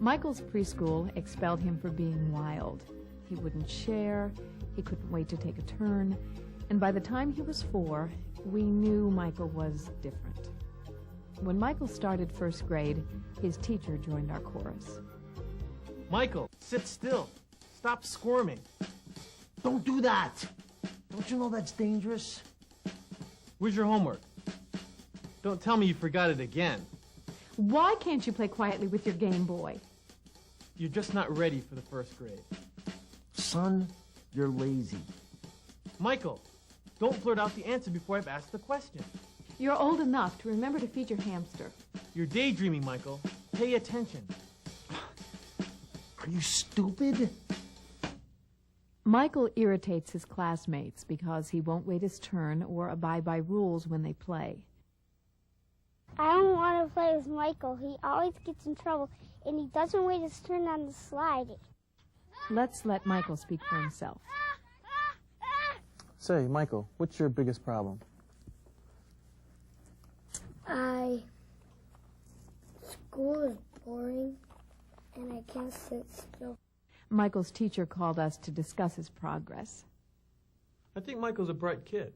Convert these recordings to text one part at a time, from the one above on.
Michael's preschool expelled him for being wild. He wouldn't share, he couldn't wait to take a turn, and by the time he was 4, we knew Michael was different. When Michael started first grade, his teacher joined our chorus. Michael, sit still. Stop squirming. Don't do that. Don't you know that's dangerous? Where's your homework? Don't tell me you forgot it again. Why can't you play quietly with your Game Boy? You're just not ready for the first grade. Son, you're lazy. Michael, don't blurt out the answer before I've asked the question. You're old enough to remember to feed your hamster. You're daydreaming, Michael. Pay attention. Are you stupid? Michael irritates his classmates because he won't wait his turn or abide by rules when they play. I don't want to play with Michael. He always gets in trouble, and he doesn't wait his turn on the slide. Let's let Michael speak for himself. Say, Michael, what's your biggest problem? School is boring, and I can't sit still. Michael's teacher called us to discuss his progress. I think Michael's a bright kid,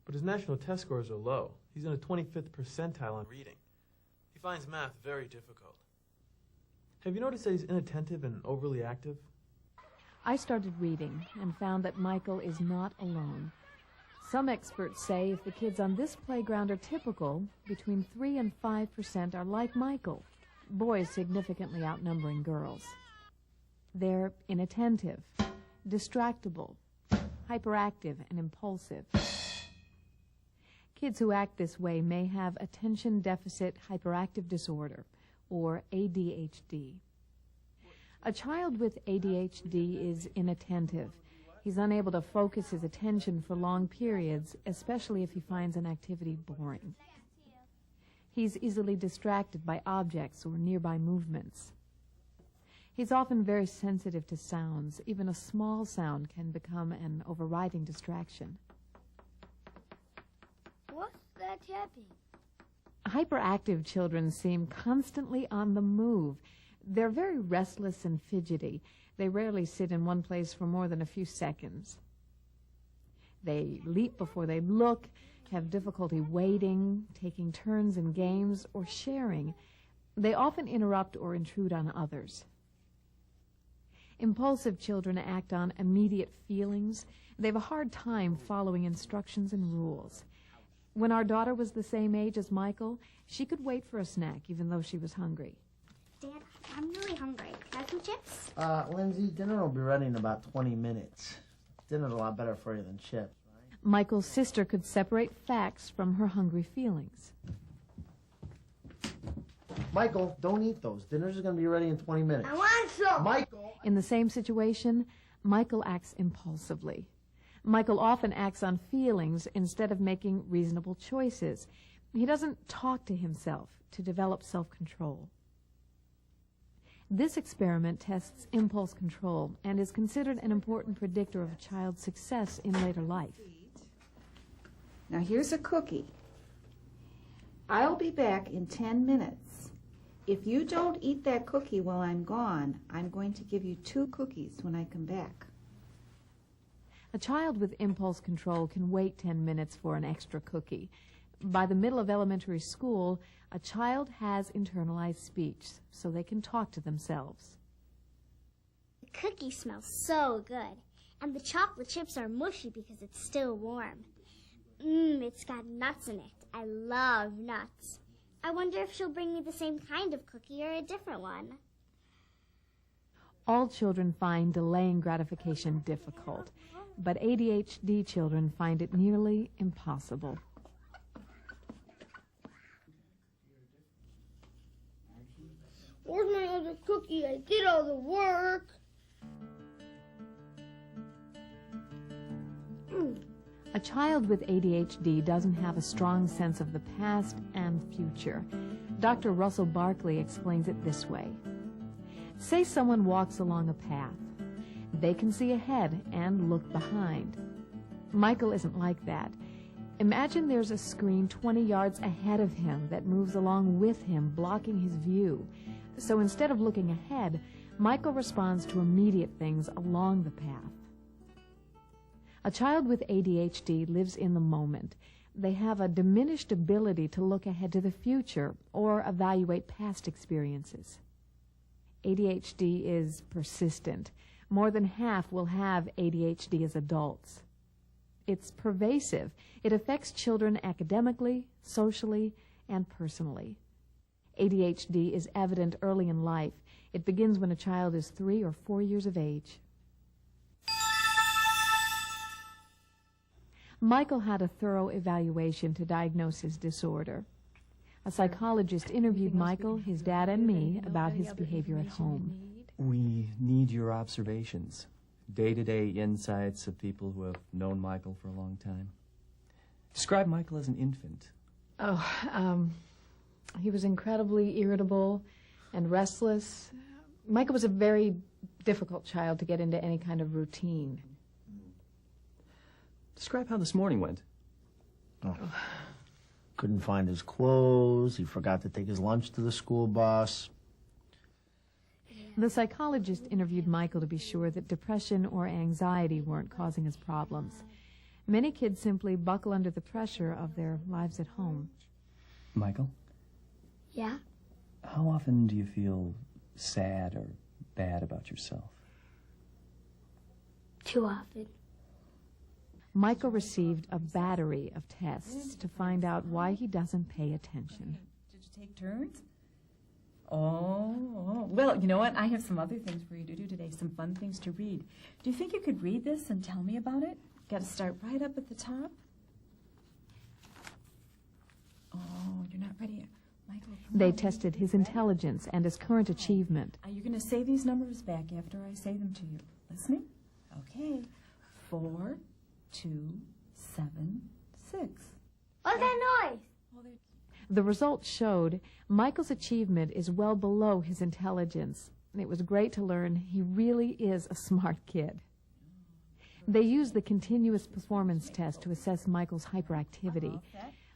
but his national test scores are low. He's in the 25th percentile on reading. He finds math very difficult. Have you noticed that he's inattentive and overly active? I started reading and found that Michael is not alone. Some experts say if the kids on this playground are typical, between 3 and 5% are like Michael, boys significantly outnumbering girls. They're inattentive, distractible, hyperactive, and impulsive. Kids who act this way may have attention deficit hyperactive disorder, or ADHD. A child with ADHD is inattentive. He's unable to focus his attention for long periods, especially if he finds an activity boring. He's easily distracted by objects or nearby movements. He's often very sensitive to sounds. Even a small sound can become an overriding distraction. What's that tapping? Hyperactive children seem constantly on the move. They're very restless and fidgety. They rarely sit in one place for more than a few seconds. They leap before they look, have difficulty waiting, taking turns in games, or sharing. They often interrupt or intrude on others. Impulsive children act on immediate feelings. They have a hard time following instructions and rules. When our daughter was the same age as Michael, she could wait for a snack even though she was hungry. Dad, I'm really hungry. Can I have some chips? Lindsay, dinner will be ready in about 20 minutes. Dinner's a lot better for you than chips, right? Michael's sister could separate facts from her hungry feelings. Michael, don't eat those. Dinner's going to be ready in 20 minutes. I want some! Michael! In the same situation, Michael acts impulsively. Michael often acts on feelings instead of making reasonable choices. He doesn't talk to himself to develop self-control. This experiment tests impulse control and is considered an important predictor of a child's success in later life. Now here's a cookie. I'll be back in 10 minutes. If you don't eat that cookie while I'm gone, I'm going to give you 2 cookies when I come back. A child with impulse control can wait 10 minutes for an extra cookie. By the middle of elementary school, a child has internalized speech, so they can talk to themselves. The cookie smells so good, and the chocolate chips are mushy because it's still warm. It's got nuts in it. I love nuts. I wonder if she'll bring me the same kind of cookie or a different one. All children find delaying gratification difficult, but ADHD children find it nearly impossible. Where's my other cookie? I did all the work. A child with ADHD doesn't have a strong sense of the past and future. Dr. Russell Barkley explains it this way. Say someone walks along a path. They can see ahead and look behind. Michael isn't like that. Imagine there's a screen 20 yards ahead of him that moves along with him, blocking his view. So instead of looking ahead, Michael responds to immediate things along the path. A child with ADHD lives in the moment. They have a diminished ability to look ahead to the future or evaluate past experiences. ADHD is persistent. More than half will have ADHD as adults. It's pervasive. It affects children academically, socially, and personally. ADHD is evident early in life. It begins when a child is 3 or 4 years of age. Michael had a thorough evaluation to diagnose his disorder. A psychologist interviewed Michael, his dad, and me about his behavior at home. We need your observations, day-to-day insights of people who have known Michael for a long time. Describe Michael as an infant. He was incredibly irritable and restless. Michael was a very difficult child to get into any kind of routine. Describe how this morning went. Couldn't find his clothes. He forgot to take his lunch to the school bus. The psychologist interviewed Michael to be sure that depression or anxiety weren't causing his problems. Many kids simply buckle under the pressure of their lives at home. Michael? Yeah? How often do you feel sad or bad about yourself? Too often. Michael received a battery of tests to find out why he doesn't pay attention. Did you take turns? Oh, well, you know what? I have some other things for you to do today, some fun things to read. Do you think you could read this and tell me about it? Got to start right up at the top. Oh, you're not ready yet. Michael, They tested his intelligence and his current achievement. You're going to say these numbers back after I say them to you. Listening? Okay. 4, 2, 7, 6. What's that noise? The results showed Michael's achievement is well below his intelligence. It was great to learn he really is a smart kid. They used the continuous performance test to assess Michael's hyperactivity.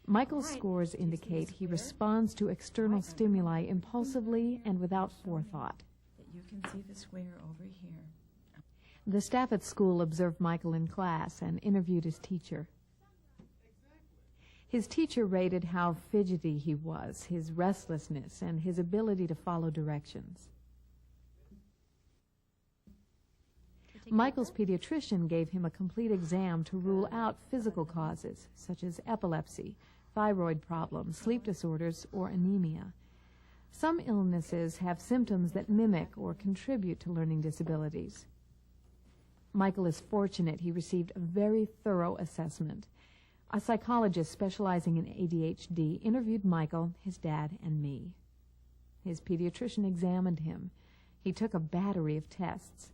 Michael's scores indicate he responds to external stimuli impulsively and without forethought. You can see the square over here. The staff at school observed Michael in class and interviewed his teacher. His teacher rated how fidgety he was, his restlessness, and his ability to follow directions. Michael's pediatrician gave him a complete exam to rule out physical causes, such as epilepsy, thyroid problems, sleep disorders, or anemia. Some illnesses have symptoms that mimic or contribute to learning disabilities. Michael is fortunate he received a very thorough assessment. A psychologist specializing in ADHD interviewed Michael, his dad, and me. His pediatrician examined him. He took a battery of tests.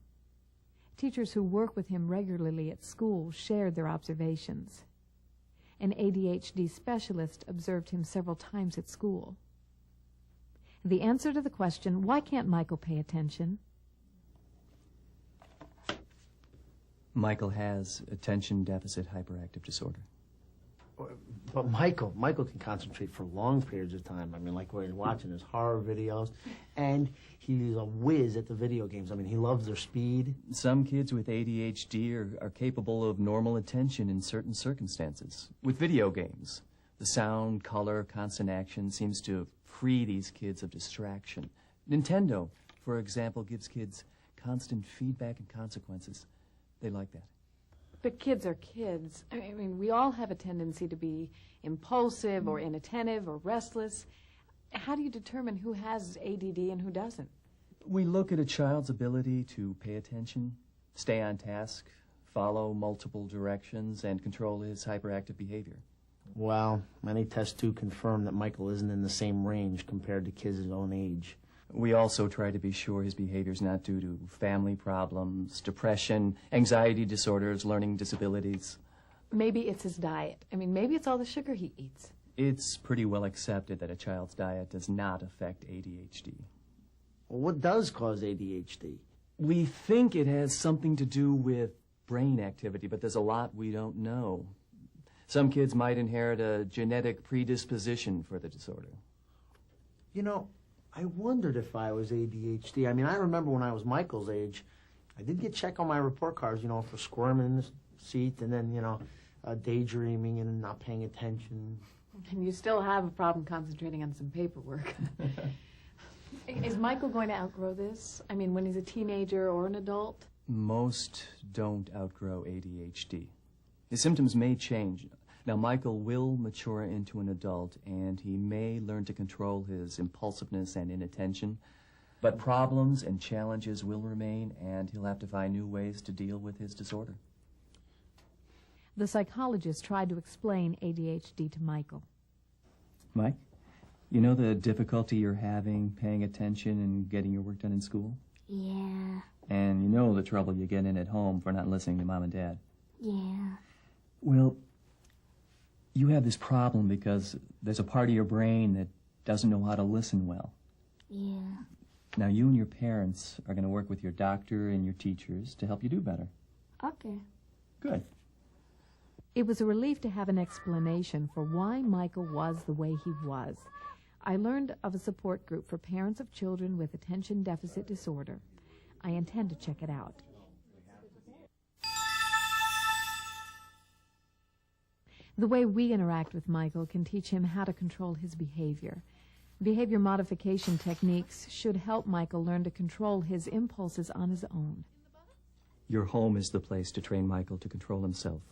Teachers who work with him regularly at school shared their observations. An ADHD specialist observed him several times at school. The answer to the question, why can't Michael pay attention? Michael has attention deficit hyperactive disorder. But Michael can concentrate for long periods of time. I mean, like when he's watching his horror videos. And he's a whiz at the video games. I mean, he loves their speed. Some kids with ADHD are capable of normal attention in certain circumstances. With video games, the sound, color, constant action seems to free these kids of distraction. Nintendo, for example, gives kids constant feedback and consequences. They like that. But kids are kids. I mean, we all have a tendency to be impulsive or inattentive or restless. How do you determine who has ADD and who doesn't? We look at a child's ability to pay attention, stay on task, follow multiple directions, and control his hyperactive behavior. Well, many tests do confirm that Michael isn't in the same range compared to kids his own age. We also try to be sure his behavior is not due to family problems, depression, anxiety disorders, learning disabilities. Maybe it's his diet. I mean, maybe it's all the sugar he eats. It's pretty well accepted that a child's diet does not affect ADHD. Well, what does cause ADHD? We think it has something to do with brain activity, but there's a lot we don't know. Some kids might inherit a genetic predisposition for the disorder. You know, I wondered if I was ADHD. I mean, I remember when I was Michael's age, I did get check on my report cards, you know, for squirming in the seat and then, you know, daydreaming and not paying attention. And you still have a problem concentrating on some paperwork. Is Michael going to outgrow this? I mean, when he's a teenager or an adult? Most don't outgrow ADHD. His symptoms may change. Now, Michael will mature into an adult, and he may learn to control his impulsiveness and inattention, but problems and challenges will remain, and he'll have to find new ways to deal with his disorder. The psychologist tried to explain ADHD to Michael. Mike, you know the difficulty you're having paying attention and getting your work done in school? Yeah. And you know the trouble you get in at home for not listening to Mom and Dad? Yeah. Well, you have this problem because there's a part of your brain that doesn't know how to listen well. Yeah. Now, you and your parents are going to work with your doctor and your teachers to help you do better. Okay. Good. It was a relief to have an explanation for why Michael was the way he was. I learned of a support group for parents of children with attention deficit disorder. I intend to check it out. The way we interact with Michael can teach him how to control his behavior. Behavior modification techniques should help Michael learn to control his impulses on his own. Your home is the place to train Michael to control himself.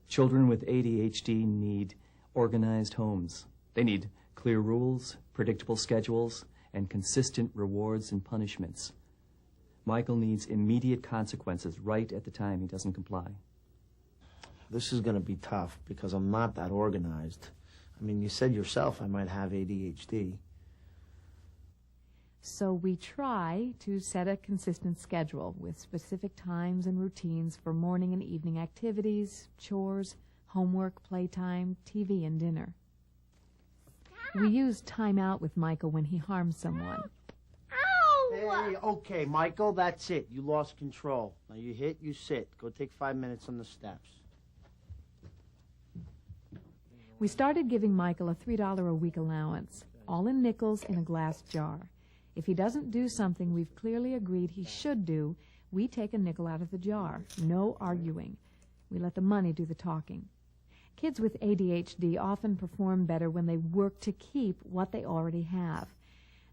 Children with ADHD need organized homes. They need clear rules, predictable schedules, and consistent rewards and punishments. Michael needs immediate consequences right at the time he doesn't comply. This is going to be tough because I'm not that organized. I mean, you said yourself I might have ADHD. So we try to set a consistent schedule with specific times and routines for morning and evening activities, chores, homework, playtime, TV, and dinner. We use time out with Michael when he harms someone. Hey, okay, Michael, that's it. You lost control. Now you hit, you sit. Go take 5 minutes on the steps. We started giving Michael a $3 a week allowance, all in nickels in a glass jar. If he doesn't do something we've clearly agreed he should do, we take a nickel out of the jar. No arguing. We let the money do the talking. Kids with ADHD often perform better when they work to keep what they already have.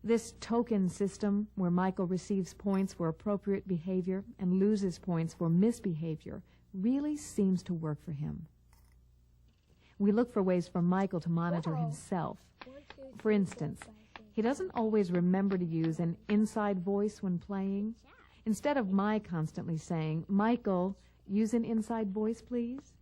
This token system, where Michael receives points for appropriate behavior and loses points for misbehavior, really seems to work for him. We look for ways for Michael to monitor himself. For instance, he doesn't always remember to use an inside voice when playing. Instead of my constantly saying, "Michael, use an inside voice, please,"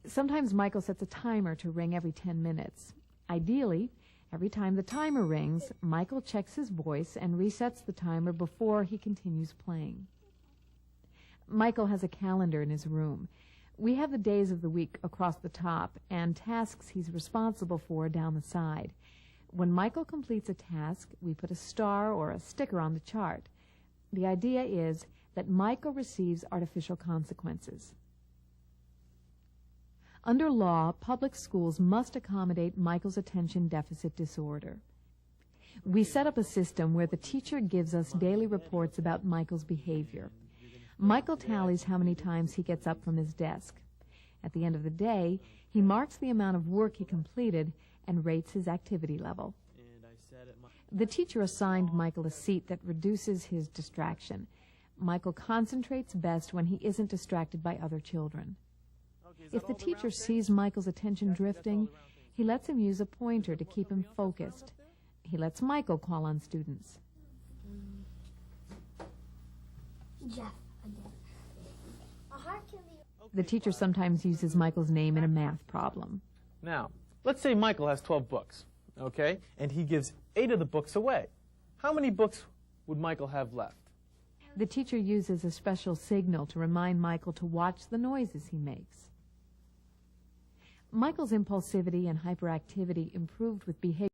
sometimes Michael sets a timer to ring every 10 minutes. Ideally, every time the timer rings, Michael checks his voice and resets the timer before he continues playing. Michael has a calendar in his room. We have the days of the week across the top and tasks he's responsible for down the side. When Michael completes a task, we put a star or a sticker on the chart. The idea is that Michael receives artificial consequences. Under law, public schools must accommodate Michael's attention deficit disorder. We set up a system where the teacher gives us daily reports about Michael's behavior. Michael tallies how many times he gets up from his desk. At the end of the day, he marks the amount of work he completed and rates his activity level. The teacher assigned Michael a seat that reduces his distraction. Michael concentrates best when he isn't distracted by other children. If the teacher sees Michael's attention drifting, he lets him use a pointer to keep him focused. He lets Michael call on students. Jeff, The teacher sometimes uses Michael's name in a math problem. Now, let's say Michael has 12 books, okay? And he gives 8 of the books away. How many books would Michael have left? The teacher uses a special signal to remind Michael to watch the noises he makes. Michael's impulsivity and hyperactivity improved with behavior.